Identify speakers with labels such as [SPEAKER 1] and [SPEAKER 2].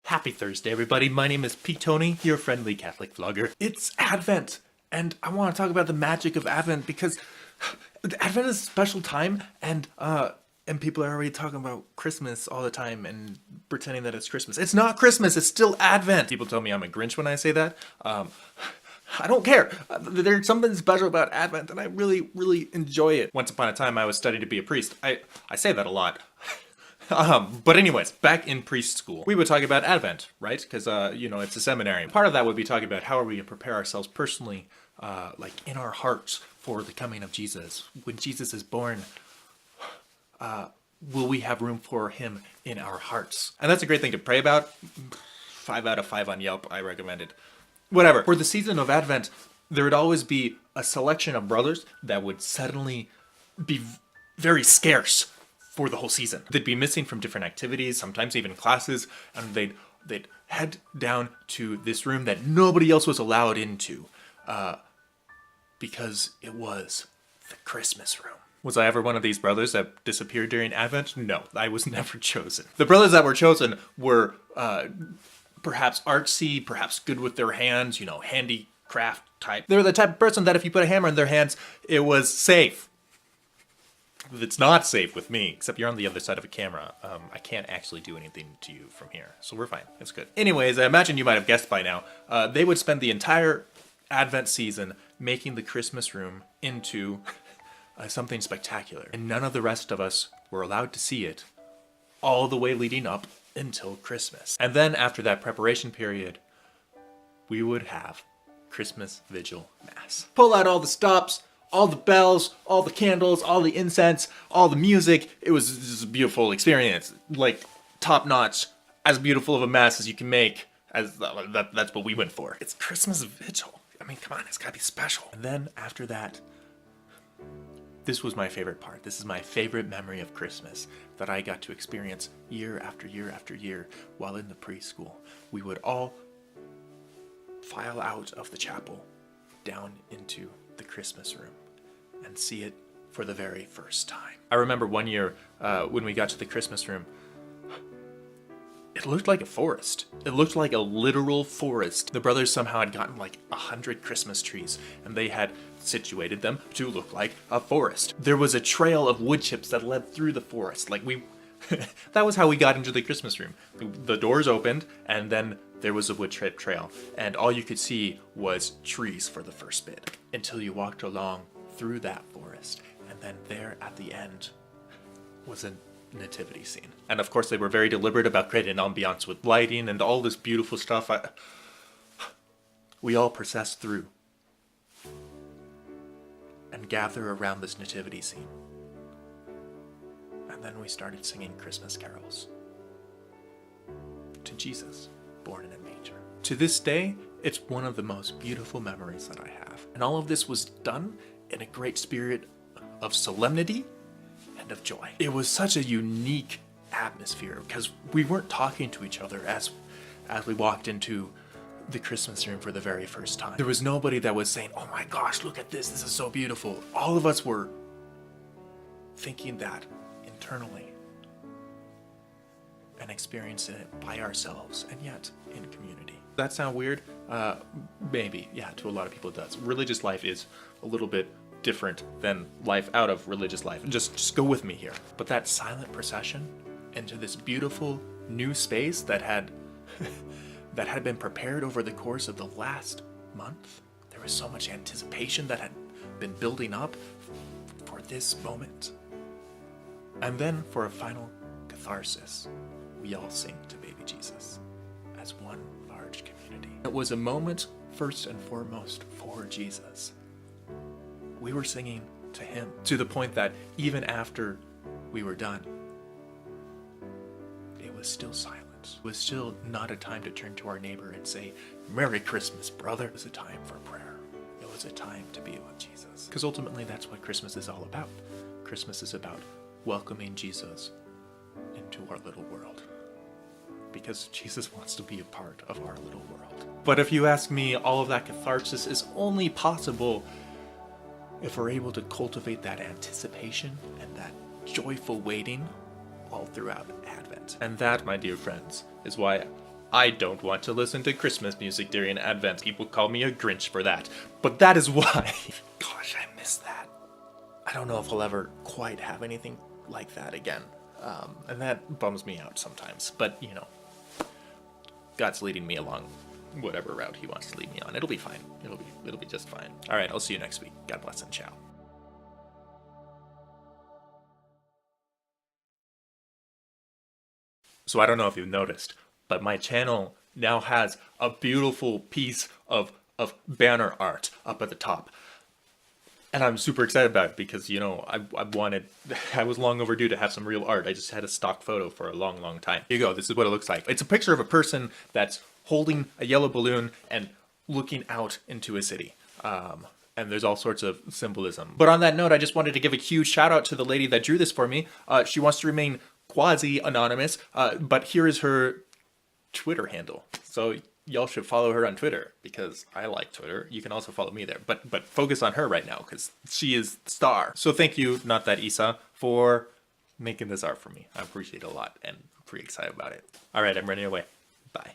[SPEAKER 1] Happy Thursday, everybody. My name is Ptony, your friendly Catholic vlogger. It's Advent, and I want to talk about the magic of Advent because Advent is a special time, and people are already talking about Christmas all the time and pretending that it's Christmas. It's not Christmas, it's still Advent. People tell me I'm a Grinch when I say that. I don't care. There's something special about Advent, and I really, really enjoy it. Once upon a time, I was studying to be a priest. I say that a lot. But anyways, back in priest school, we would talk about Advent, right? Because, it's a seminary. Part of that would be talking about how are we to prepare ourselves personally, like in our hearts for the coming of Jesus. When Jesus is born, will we have room for him in our hearts? And that's a great thing to pray about. 5 out of 5 on Yelp, I recommend it. Whatever. For the season of Advent, there would always be a selection of brothers that would suddenly be very scarce for the whole season. They'd be missing from different activities, sometimes even classes, and they'd head down to this room that nobody else was allowed into because it was the Christmas room. Was I ever one of these brothers that disappeared during Advent? No, I was never chosen. The brothers that were chosen were perhaps artsy, perhaps good with their hands, handicraft type. They were the type of person that if you put a hammer in their hands, it was safe. It's not safe with me, except you're on the other side of a camera. I can't actually do anything to you from here, so we're fine. It's good. Anyways, I imagine you might have guessed by now, they would spend the entire Advent season making the Christmas room into something spectacular. And none of the rest of us were allowed to see it all the way leading up until Christmas. And then after that preparation period, we would have Christmas Vigil Mass. Pull out all the stops, all the bells, all the candles, all the incense, all the music. It was just a beautiful experience. Like, top notch, as beautiful of a mass as you can make. That's what we went for. It's Christmas Vigil. I mean, come on, it's gotta be special. And then after that, this was my favorite part. This is my favorite memory of Christmas that I got to experience year after year after year while in the preschool. We would all file out of the chapel down into the Christmas room and see it for the very first time. I remember one year when we got to the Christmas room, it looked like a forest. It looked like a literal forest. The brothers somehow had gotten like 100 Christmas trees and they had situated them to look like a forest. There was a trail of wood chips that led through the forest. That was how we got into the Christmas room. The doors opened and then there was a wood chip trail and all you could see was trees for the first bit until you walked along through that forest. And then there at the end was a nativity scene. And of course they were very deliberate about creating an ambiance with lighting and all this beautiful stuff. We all processed through and gather around this nativity scene. And then we started singing Christmas carols to Jesus, born in a manger. To this day, it's one of the most beautiful memories that I have. And all of this was done in a great spirit of solemnity and of joy. It was such a unique atmosphere because we weren't talking to each other as we walked into the Christmas room for the very first time. There was nobody that was saying, oh my gosh, look at this is so beautiful. All of us were thinking that internally and experiencing it by ourselves and yet in community. Does that sound weird? Maybe, yeah, to a lot of people it does. Religious life is a little bit different than life out of religious life. Just go with me here. But that silent procession into this beautiful new space that had that had been prepared over the course of the last month. There was so much anticipation that had been building up for this moment. And then for a final catharsis, we all sing to baby Jesus as one large community. It was a moment first and foremost for Jesus. We were singing to him to the point that even after we were done, it was still silent. It was still not a time to turn to our neighbor and say, Merry Christmas, brother. It was a time for prayer. It was a time to be with Jesus. Because ultimately that's what Christmas is all about. Christmas is about welcoming Jesus into our little world. Because Jesus wants to be a part of our little world. But if you ask me, all of that catharsis is only possible if we're able to cultivate that anticipation and that joyful waiting all throughout Advent. And that, my dear friends, is why I don't want to listen to Christmas music during Advent. People call me a Grinch for that. But that is why. Gosh, I miss that. I don't know if I'll ever quite have anything like that again. And that bums me out sometimes. But, you know, God's leading me along whatever route he wants to lead me on. It'll be fine. It'll be just fine. All right, I'll see you next week. God bless and ciao. So I don't know if you've noticed, but my channel now has a beautiful piece of banner art up at the top. And I'm super excited about it because, you know, I was long overdue to have some real art. I just had a stock photo for a long, long time. Here you go. This is what it looks like. It's a picture of a person that's holding a yellow balloon and looking out into a city. And there's all sorts of symbolism. But on that note, I just wanted to give a huge shout out to the lady that drew this for me. She wants to remain quasi-anonymous, but here is her Twitter handle. So y'all should follow her on Twitter because I like Twitter. You can also follow me there, but focus on her right now because she is the star. So thank you, Not That Isa, for making this art for me. I appreciate it a lot and I'm pretty excited about it. All right, I'm running away. Bye.